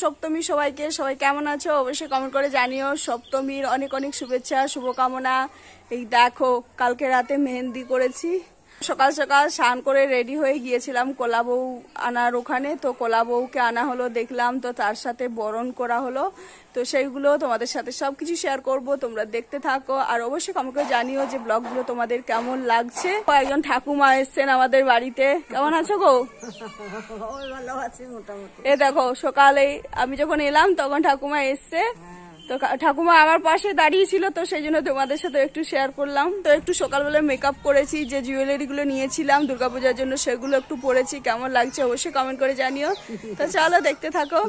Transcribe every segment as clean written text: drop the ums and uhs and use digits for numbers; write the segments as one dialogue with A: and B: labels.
A: সপ্তমী সবাইকে। সবাই কেমন আছো অবশ্যই কমেন্ট করে জানিও। সপ্তমীর অনেক অনেক শুভেচ্ছা, শুভকামনা। এই দেখো কালকে রাতে মেহেন্দি করেছি, সকাল সকাল স্নান করে রেডি হয়ে গিয়েছিলাম কোলা বউ আনার ওখানে। তো কোলা বউকে আনা হলো, দেখলাম, তো তার সাথে বরণ করা হলো। তো সেইগুলো তোমাদের সাথে সবকিছু শেয়ার করব, তোমরা দেখতে থাকো। আর অবশ্যই কমেন্ট করে জানিও যে ব্লগগুলো তোমাদের কেমন লাগছে। একজন ঠাকুমা এসছেন আমাদের বাড়িতে। কেমন আছো গো?
B: ভালো আছি মোটামুটি।
A: এ দেখো সকালে আমি যখন এলাম তখন ঠাকুমা এসছে। তো ঠাকুমা আমার পাশে দাঁড়িয়ে ছিল, তো সেই জন্য তোমাদের সাথে একটু শেয়ার করলাম। তো একটু সকালবেলা মেকআপ করেছি, যে জুয়েলারি গুলো নিয়েছিলাম দুর্গাপূজার জন্য সেগুলো একটু পরেছি। কেমন লাগছে অবশ্যই কমেন্ট করে জানিও। তো চলো দেখতে থাকো।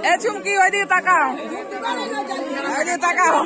A: এ চুমকি ওইদিকে তাকাও, ওইদিকে তাকাও।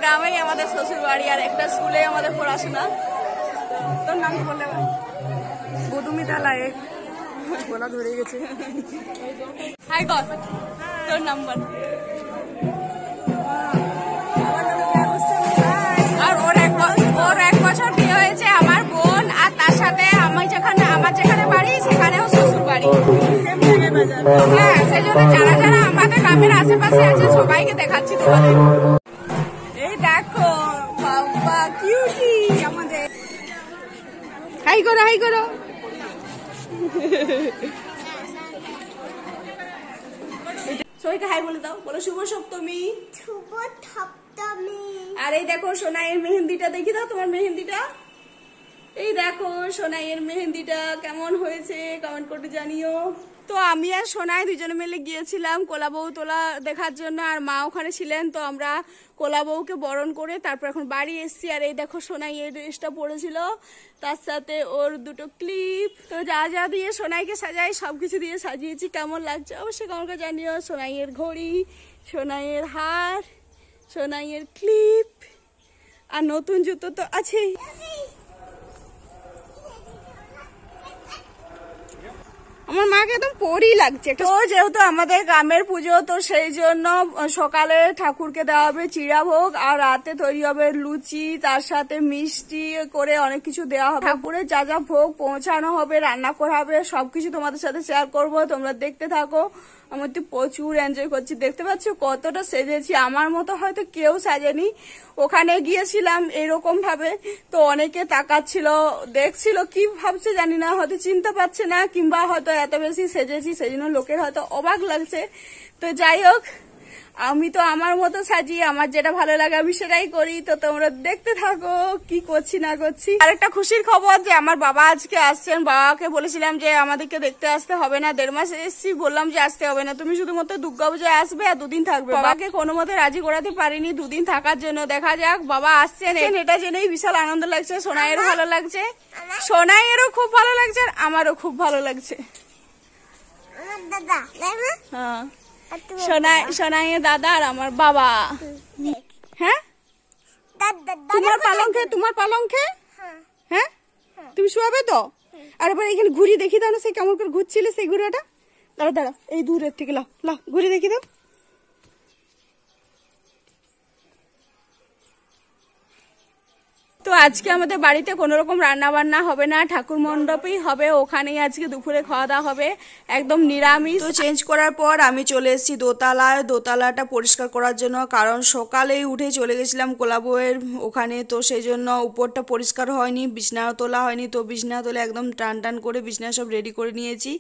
A: গ্রামেই আমাদের শ্বশুর বাড়ি, আর একটা স্কুলে আমাদের পড়াশোনা। তোর নাম কি বললে?
B: গদুমিতালা এক বলা ধরে গেছে।
A: হাই কর, তোর নাম্বার। আর ওর এক বছর বিয়ে হয়েছে আমার বোন, আর তার সাথে আমার যেখানে বাড়ি সেখানেও শ্বশুর বাড়ি। হ্যাঁ, সেই জন্য যারা যারা আমাদের গ্রামের আশেপাশে আছে সবাইকে দেখাচ্ছি তোমাদের। এই দেখো বাবা কিউটি আমাদের। হাই করো, হাই করো। সবাইকে হাই বলে দাও, বলো শুভ সপ্তমী।
C: শুভ সপ্তমী।
A: আর এই দেখো সোনাইয়ের মেহেন্দিটা দেখি দাও, তোমার মেহেন্দিটা। এই দেখো সোনাইয়ের মেহেন্দিটা কেমন হয়েছে কমেন্ট করে জানিও। তো আমি আর সোনাই দুজনে মিলে গিয়েছিলাম কোলা বউ তোলা দেখার জন্য, আর মা ওখানে ছিলেন। তো আমরা কোলা বউকে বরণ করে তারপর এখন বাড়ি এসেছি। আর এই দেখো সোনাই এই ড্রেসটা পরেছিল, তার সাথে ওর দুটো ক্লিপ। তো যা যা দিয়ে সোনাইকে সাজাই সবকিছু দিয়ে সাজিয়েছি। কেমন লাগছে অবশ্যই কমেন্ট করে জানিও। সোনাইয়ের ঘড়ি, সোনাইয়ের হার, সোনাইয়ের ক্লিপ, আর নতুন জুতো তো আছেই। আমার মাকে একদম পরই লাগছে। তো যেহেতু আমাদের গ্রামের পুজো, তো সেই জন্য সকালে ঠাকুরকে দেওয়া হবে চিড়াভোগ, আর রাতে তৈরি হবে লুচি, তার সাথে মিষ্টি করে অনেক কিছু দেওয়া হবে। ঠাকুরের যা যা ভোগ পৌঁছানো হবে, রান্না করা হবে, সবকিছু তোমাদের সাথে শেয়ার করব। তোমরা দেখতে থাকো। আমার তো প্রচুর এনজয় করছি। দেখতে পাচ্ছ কতটা সেজেছি, আমার মতো হয়তো কেউ সাজেনি। ওখানে গিয়েছিলাম এরকম ভাবে, তো অনেকে তাকাচ্ছিল, দেখছিল, কি ভাবছে জানি না, হয়তো চিনতে পারছে না, কিংবা হয়তো এত বেশি সেজেছি সেই জন্য লোকের হয়তো অবাক লাগছে। তো যাই হোক, আমি তো আমার মতো সাজিয়ে আমার যেটা ভালো লাগে আমি সেটাই করি। তো তোমরা দেখতে থাকো কি করছি না করছি। আর একটা খুশির খবর যে আমার বাবা আজকে আসছেন। বাবাকে বলেছিলাম যে আমাদেরকে দেখতে আসতে হবে না, 1.5 মাস এসেছি, বললাম যে আসতে হবে না, তুমি শুধুমাত্র দুর্গাপূজায় আসবে আর 2 দিন থাকবে। বাবাকে কোনো মতে রাজি করাতে পারিনি 2 দিন থাকার জন্য। দেখা যাক, বাবা আসছেন, এটা জেনেই বিশাল আনন্দ লাগছে। সোনাইয়েরও ভালো লাগছে, সোনাইয়েরও খুব ভালো লাগছে, আর আমারও খুব ভালো লাগছে। হ্যাঁ, সোনাইয়ের দাদা আর আমার বাবা। হ্যাঁ, তোমার পালঙ্কে হ্যাঁ তুমি শোয়াবে তো। আর এবার এখানে ঘুরি দেখি দাও না, সে কেমন করে ঘুরছিলে সেই ঘুরিটা। দাঁড়া দাঁড়া, এই দূরের থেকে লাও লাও ঘুরি দেখি দাও। তো আজকে আমাদের বাড়িতে কোনো রকম রান্না বান্না হবে না, ঠাকুর মণ্ডপেই হবে, ওখানেই আজকে দুপুরে খাওয়া দাওয়া হবে, একদম নিরামিষ। তো চেঞ্জ করার পর আমি চলে এসেছি দোতলায়, দোতলাটা পরিষ্কার করার জন্য, কারণ সকালেই উঠে চলে গেছিলাম কোলা বউয়ের ওখানে। তো সেই জন্য উপরটা পরিষ্কার হয়নি, বিছনাও তোলা হয়নি। তো বিছনা তোলে একদম টান টান করে বিছনা সব রেডি করে নিয়েছি।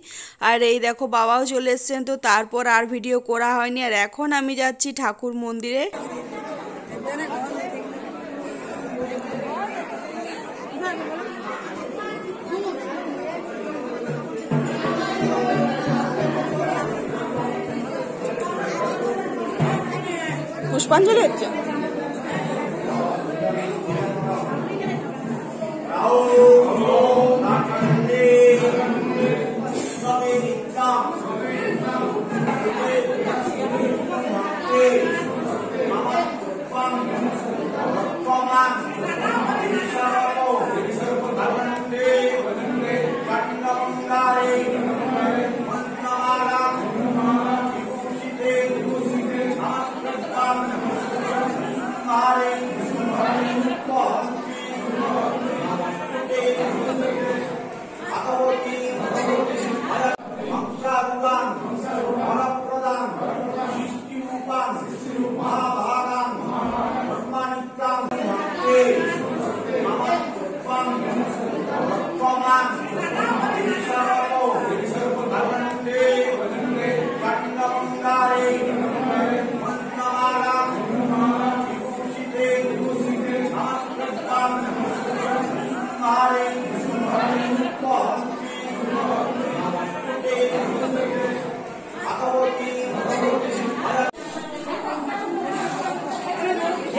A: আর এই দেখো বাবাও চলে এসছেন। তো তারপর আর ভিডিও করা হয়নি। আর এখন আমি যাচ্ছি ঠাকুর মন্দিরে। পুষ্পাঞ্জলি হচ্ছে।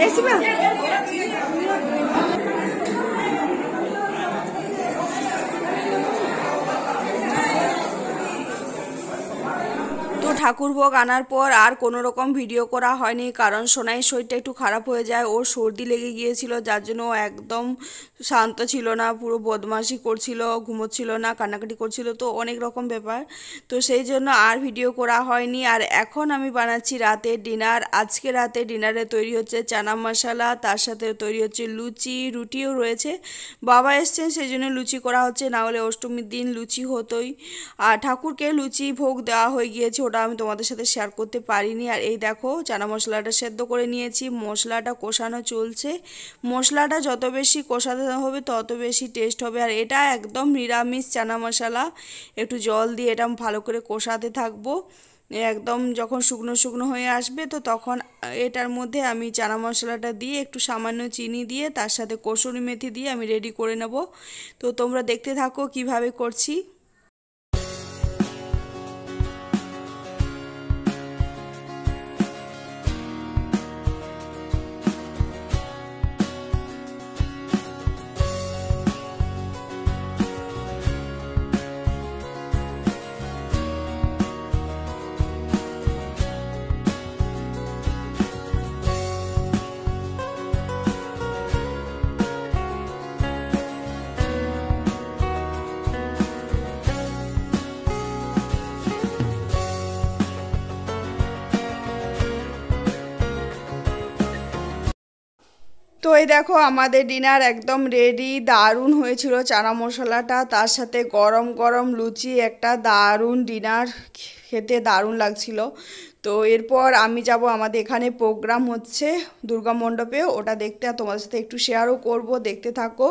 A: এসি মা তো ঠাকুর ভোগ আনার পর আর কোনো রকম ভিডিও করা হয়নি, কারণ সোনাইয়ের শরীরটা একটু খারাপ হয়ে যায়, ওর সর্দি লেগে গিয়েছিল, যার জন্য ও একদম শান্ত ছিল না, পুরো বদমাশি করছিল, ঘুমোচ্ছিল না, কান্নাকাটি করছিল, তো অনেক রকম ব্যাপার। তো সেই জন্য আর ভিডিও করা হয়নি। আর এখন আমি বানাচ্ছি রাতের ডিনার। আজকে রাতে ডিনারে তৈরি হচ্ছে চানা মশলা, তার সাথে তৈরি হচ্ছে লুচি, রুটিও রয়েছে। বাবা এসছেন সেই জন্য লুচি করা হচ্ছে, না হলে অষ্টমীর দিন লুচি হতোই। আর ঠাকুরকে লুচি ভোগ দেওয়া হয়ে গিয়েছে, ওটা আমি তোমাদের সাথে শেয়ার করতে পারিনি। আর এই দেখো চানা মশলাটা সেদ্ধ করে নিয়েছি, মশলাটা কষানো চলছে। মশলাটা যত বেশি কষাতে হবে তত বেশি টেস্ট হবে। আর এটা একদম নিরামিষ চানা মশলা, একটু জল দিয়ে এটা ভালো করে কষাতে থাকবো। একদম যখন শুকনো শুকনো হয়ে আসবে তো তখন এটার মধ্যে আমি চানা মশলাটা দিয়ে একটু সামান্য চিনি দিয়ে তার সাথে কসুরি মেথি দিয়ে আমি রেডি করে নেব। তো তোমরা দেখতে থাকো কিভাবে করছি। তো এই দেখো আমাদের ডিনার একদম রেডি, দারুণ হয়েছিল চানা মশলাটা, তার সাথে গরম গরম লুচি, একটা দারুণ ডিনার, খেতে দারুণ লাগছিল। তো এরপর আমি যাব, আমাদের এখানে প্রোগ্রাম হচ্ছে দুর্গা মণ্ডপে, ওটা দেখতে, আর তোমাদের সাথে একটু শেয়ারও করব, দেখতে থাকো।